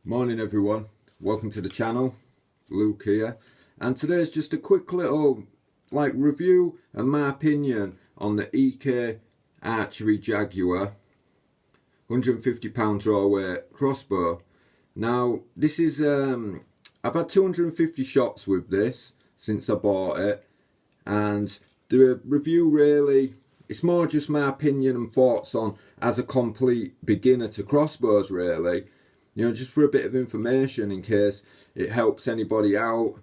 Morning everyone, welcome to the channel. Luke here, and today's just a quick little review and my opinion on the EK Jaguar 150-pound draw weight crossbow. Now this is I've had 250 shots with this since I bought it, and the review really, it's more just my opinion and thoughts on as a complete beginner to crossbows really. You know, just for a bit of information in case it helps anybody out,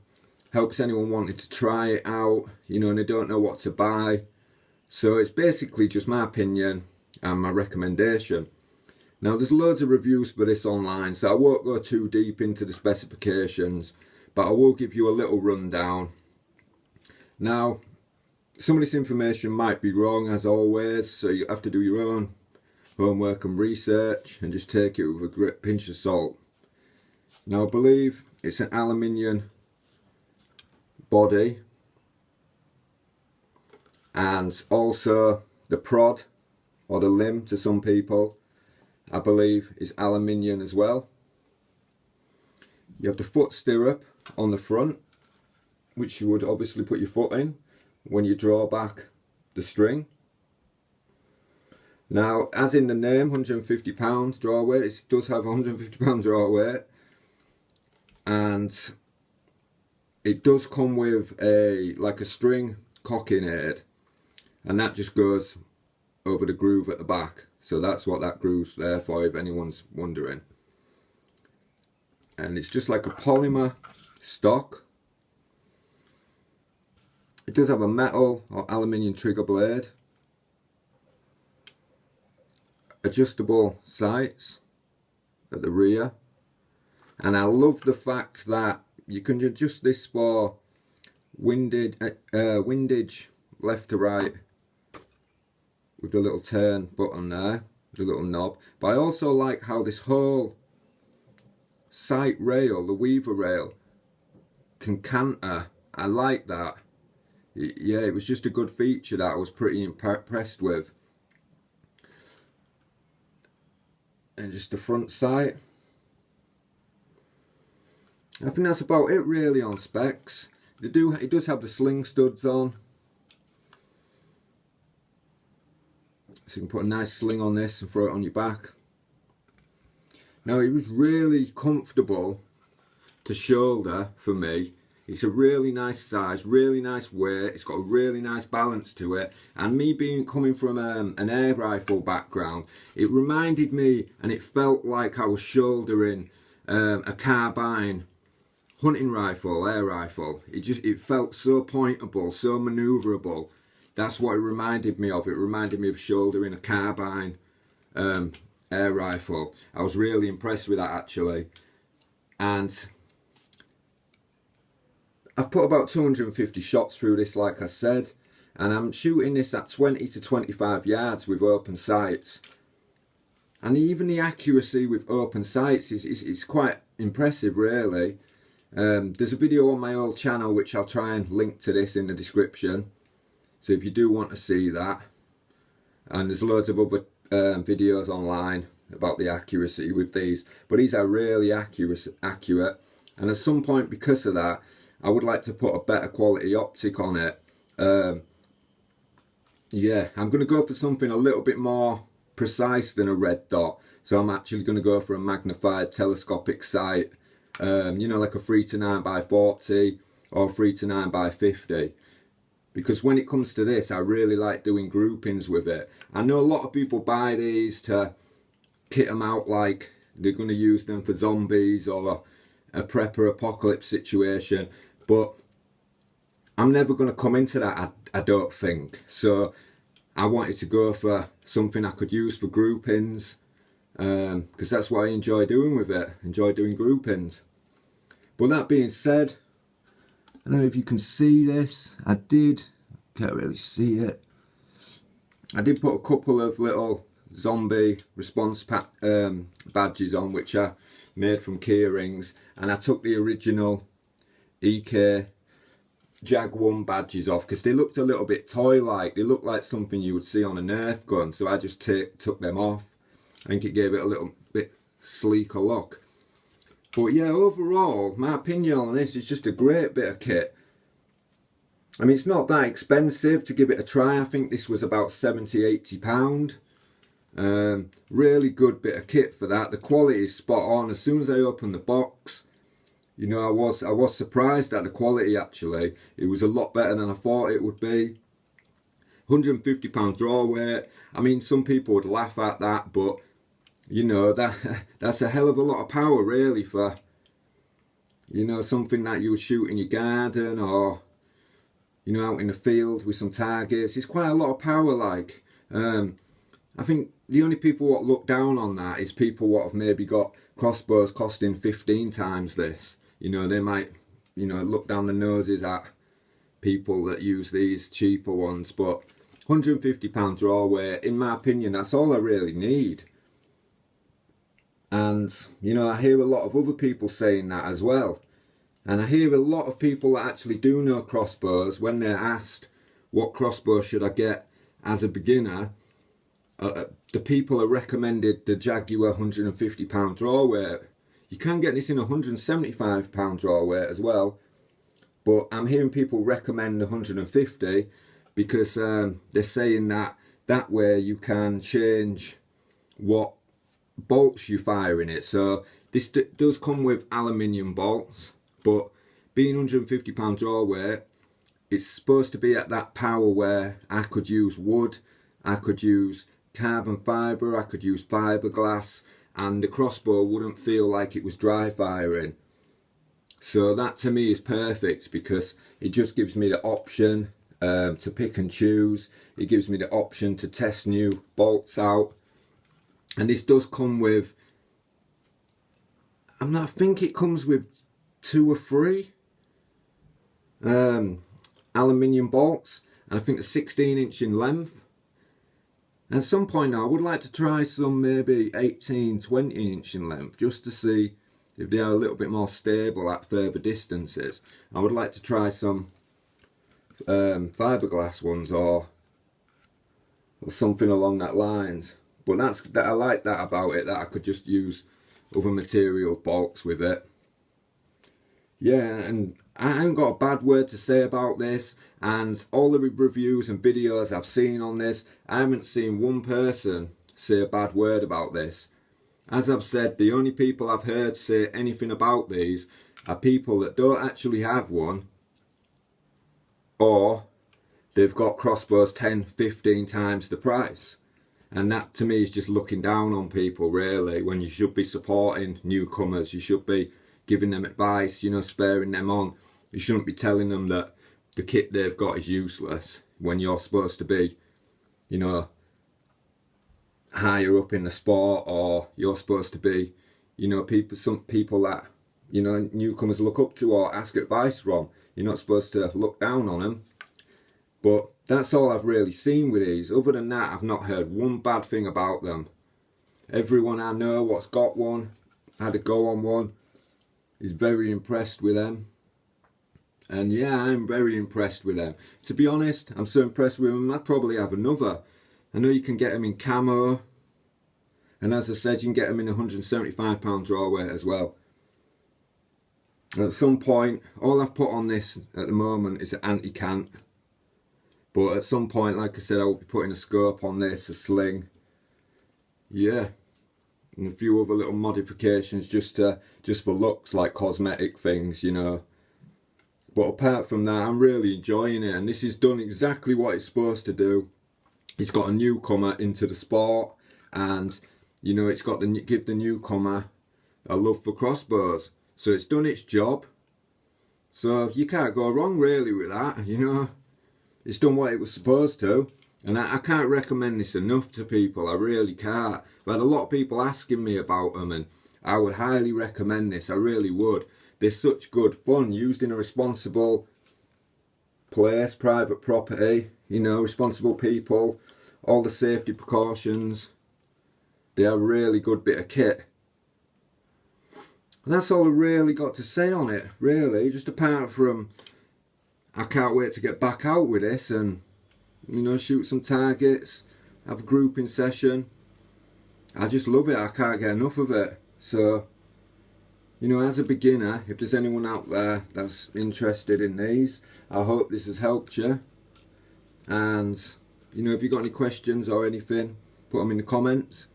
helps anyone wanting to try it out, you know, and they don't know what to buy. So it's basically just my opinion and my recommendation. Now there's loads of reviews for this online, so I won't go too deep into the specifications, but I will give you a little rundown. Now, some of this information might be wrong as always, so you have to do your own homework and research and just take it with a great pinch of salt. Now I believe it's an aluminium body, and also the prod or the limb to some people I believe is aluminium as well. You have the foot stirrup on the front, which you would obviously put your foot in when you draw back the string. Now, as in the name, 150 pounds draw weight, it does have 150 pound draw weight, and it does come with a string cocking aid, and that just goes over the groove at the back. So that's what that groove's there for, if anyone's wondering. And it's just like a polymer stock. It does have a metal or aluminium trigger blade, adjustable sights at the rear, and I love the fact that you can adjust this for windage left to right with the little turn button there, the little knob. But I also like how this whole sight rail, the weaver rail, can canter. I like that. Yeah, it was just a good feature that I was pretty impressed with. And just the front sight. I think that's about it really on specs. It does have the sling studs on, so you can put a nice sling on this and throw it on your back. Now it was really comfortable to shoulder for me. It's a really nice size, really nice weight. It's got a really nice balance to it. And me coming from an air rifle background, it reminded me, and it felt like I was shouldering a carbine hunting rifle, air rifle. It felt so pointable, so manoeuvrable. That's what it reminded me of. It reminded me of shouldering a carbine air rifle. I was really impressed with that actually. And I've put about 250 shots through this, like I said, and I'm shooting this at 20 to 25 yards with open sights. And even the accuracy with open sights is quite impressive really. There's a video on my old channel which I'll try and link to this in the description, so if you do want to see that. And there's loads of other videos online about the accuracy with these, but these are really accurate. And at some point, because of that, I would like to put a better quality optic on it. Yeah, I'm going to go for something a little bit more precise than a red dot. So I'm actually going to go for a magnified telescopic sight. You know, like a 3 to 9 by 40 or 3 to 9 by 50. Because when it comes to this, I really like doing groupings with it. I know a lot of people buy these to kit them out like they're going to use them for zombies or a prepper apocalypse situation, but I'm never going to come into that, I don't think. So I wanted to go for something I could use for groupings, because that's what I enjoy doing with it. Enjoy doing groupings. But that being said, I don't know if you can see this. Can't really see it. I did put a couple of little zombie response badges on, which I made from key rings, and I took the original EK Jaguar badges off because they looked a little bit toy-like. They looked like something you would see on a Nerf gun, so I just took them off. I think it gave it a little bit sleeker look. But yeah, overall, my opinion on this is just a great bit of kit. I mean, it's not that expensive to give it a try. I think this was about £70–80. Really good bit of kit for that. The quality is spot on. As soon as I opened the box, you know, I was surprised at the quality actually. It was a lot better than I thought it would be. £150 draw weight. I mean, some people would laugh at that, but you know, that's a hell of a lot of power really for, you know, something that you would shoot in your garden or, you know, out in the field with some targets. It's quite a lot of power, like. I think the only people what look down on that is people what have maybe got crossbows costing 15 times this. You know, they might, you know, look down the noses at people that use these cheaper ones. But £150 draw weight, in my opinion, that's all I really need. And, you know, I hear a lot of other people saying that as well. And I hear a lot of people that actually do know crossbows, when they're asked what crossbow should I get as a beginner, the people are recommended the Jaguar £150 draw weight. You can get this in £175 draw weight as well, but I'm hearing people recommend the 150 because they're saying that way you can change what bolts you fire in it. So this does come with aluminium bolts, but being £150 draw weight, it's supposed to be at that power where I could use wood, I could use carbon fibre, I could use fiberglass, and the crossbow wouldn't feel like it was dry firing. So that to me is perfect because it just gives me the option to pick and choose. It gives me the option to test new bolts out. And this does come with, I think it comes with 2 or 3 aluminium bolts, and I think they're 16" in length. And at some point now I would like to try some maybe 18–20" in length, just to see if they are a little bit more stable at further distances. I would like to try some fiberglass ones or something along that lines. But I like that about it, that I could just use other material bolts with it. Yeah, and I haven't got a bad word to say about this, and all the reviews and videos I've seen on this, I haven't seen one person say a bad word about this. As I've said, the only people I've heard say anything about these are people that don't actually have one, or they've got crossbows 10–15 times the price. And that to me is just looking down on people really, when you should be supporting newcomers. You should be giving them advice, you know, spurring them on. You shouldn't be telling them that the kit they've got is useless when you're supposed to be, you know, higher up in the sport, or you're supposed to be, you know, some people that, you know, newcomers look up to or ask advice from. You're not supposed to look down on them. But that's all I've really seen with these. Other than that, I've not heard one bad thing about them. Everyone I know what's got one, had a go on one, is very impressed with them. And yeah, I'm very impressed with them. To be honest, I'm so impressed with them, I'd probably have another. I know you can get them in camo. And as I said, you can get them in £175 draw weight as well. And at some point, all I've put on this at the moment is an anti-cant. But at some point, like I said, I will be putting a scope on this, a sling. Yeah. And a few other little modifications just for looks, like cosmetic things, you know. But apart from that, I'm really enjoying it. And this is done exactly what it's supposed to do. It's got a newcomer into the sport. And, you know, it's got to give the newcomer a love for crossbows. So it's done its job. So you can't go wrong really with that, you know. It's done what it was supposed to, and I can't recommend this enough to people. I really can't. I've had a lot of people asking me about them, and I would highly recommend this. I really would. They're such good fun, used in a responsible place, private property, you know, responsible people, all the safety precautions. They are a really good bit of kit. And that's all I really got to say on it, really, just apart from I can't wait to get back out with this and, you know, shoot some targets, have a grouping session. I just love it. I can't get enough of it. So, you know, as a beginner, if there's anyone out there that's interested in these, I hope this has helped you. And, you know, if you've got any questions or anything, put them in the comments.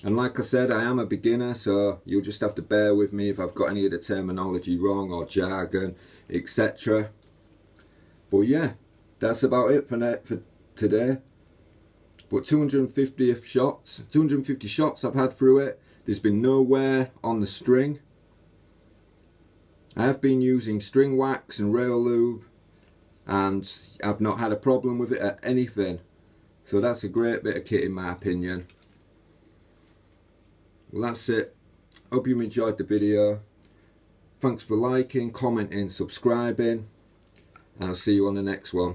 And like I said, I am a beginner, so you'll just have to bear with me if I've got any of the terminology wrong or jargon, etc. But yeah, that's about it for today. But 250 shots I've had through it. There's been no wear on the string. I have been using string wax and rail lube, and I've not had a problem with it at anything. So that's a great bit of kit in my opinion. Well, that's it. Hope you enjoyed the video. Thanks for liking, commenting, subscribing, and I'll see you on the next one.